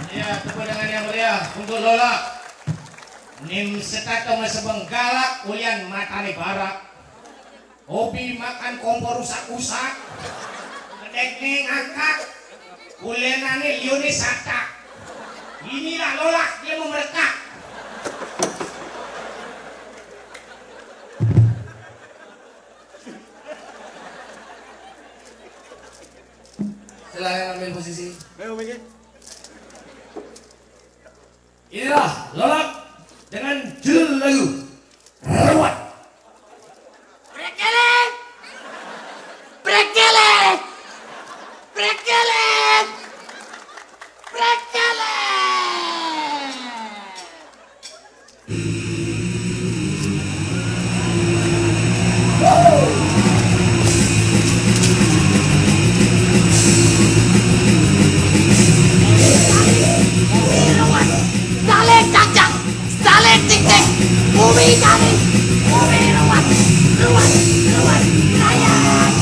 Ya, tepuk tangan yang meriah untuk Lola. Nim setato masebeng galak ulian matane barak. Hobi makan kompor rusak-rusak. Teknik ngangkat. Kulianane lione satak. Inilah Lola, dia mau merekak. Silahkan ambil posisi. Inilah Lola dengan judul lagu Rawat. Brekelek! Brekelek! Brekelek! Brekelek! Saling cacang, saling tik-tik, bumi cari, bumi ruwet, ruwet, ruwet, sayang,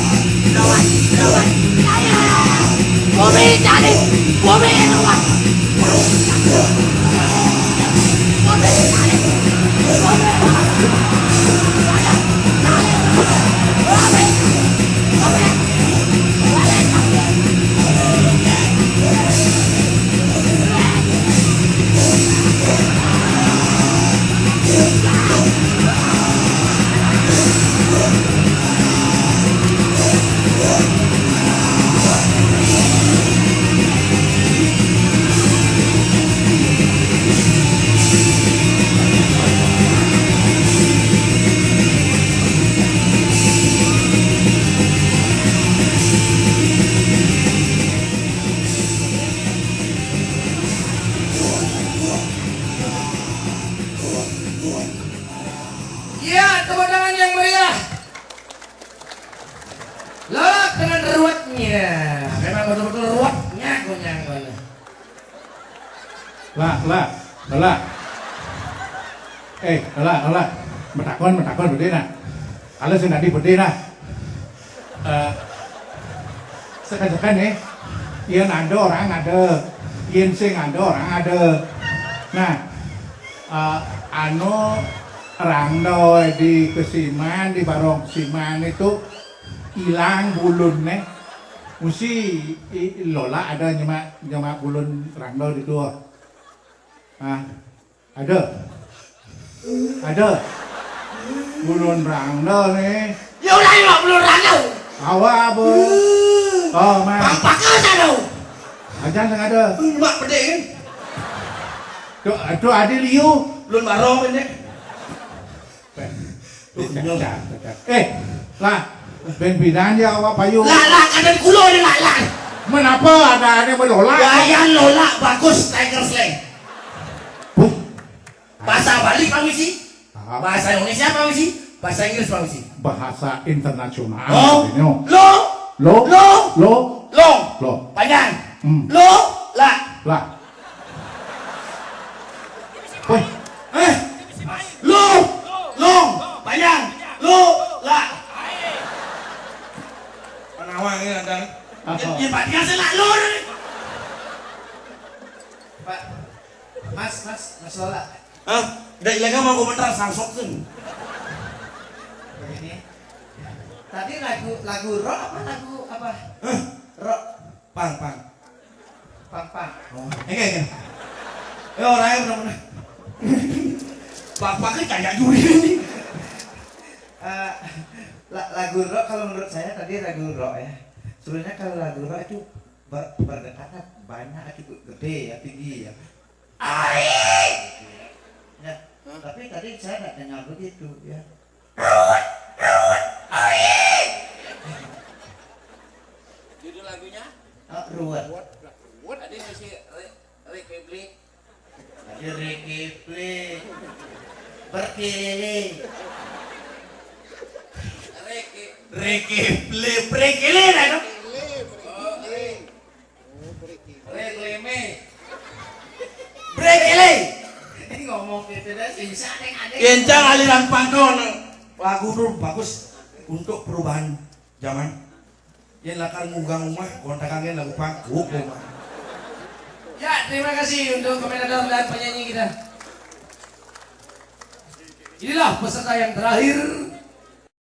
ruwet, ruwet, sayang, bumi cari, bumi ruwet, bumi cari, bumi ruwet, sayang, saling ruwet, bumi, bumi, saling cacang. Ya, tepuk tangan yang meriah. Lola dengan ruwetnya. Memang betul-betul ruwetnya goyang-goyang. Lola. Lola. Metakon berdiri nah. Kalau sudah di berdiri nah. Sekan-sekan nih. Ian ada orang ada. Ian sing ada orang ada. Nah, Rangdoy di Kesiman, di Barong Kesiman itu hilang bulunnya. Mesti Lola ada nyemak bulun Rangdoy itu. Ada bulun Rangdoy nih. Ya udah yuk belum rangau. Awak bu. Oh mas. Apa kata dong? Ajan sang ada. Mak pedih. Tuh ada liu. Belum barong ini. Lah, ben bidan ya awak payu. Lah kadang kulo ni lah. Menapa ada Lola? Gaya Lola bagus Tiger Slang. Bahasa Bali pamisi? Bahasa Indonesia pamisi? Bahasa Inggris pamisi? Bahasa internasional. Long. Lo. Panjang. Lah. Long. Panjang. Lah. Panawang ini ada. Ya Pak dia selak lo ni. Pak. Mas Lola. Hah? Dah ilegal mau komentar sangsok tu. Begini. Tadi lagu rock apa? Hah? Rock Pang. pang. Oh, okay. Orangnya benar-benar. Bapak kan kayak juri ni. Lagu rock kalau menurut saya tadi lagu rock ya. Sebenarnya kalau lagu rock itu berdekatan banyak cukup gede ya tinggi ya. Ya, tapi tadi saya tidak dengar begitu ya. Judul lagunya? Ruwet. Tadi masih Republik. Ada rekiplik. Berkeliling. Rekele dah tu. Rekele. Ini ngomong gitu dah bisa ada. Kencang aliran pangkon. Lagu tu bagus untuk perubahan zaman. Yang lakan mugang rumah kontakannya lagu pang. Ya, terima kasih untuk komentator dan penyanyi kita. Inilah peserta yang terakhir.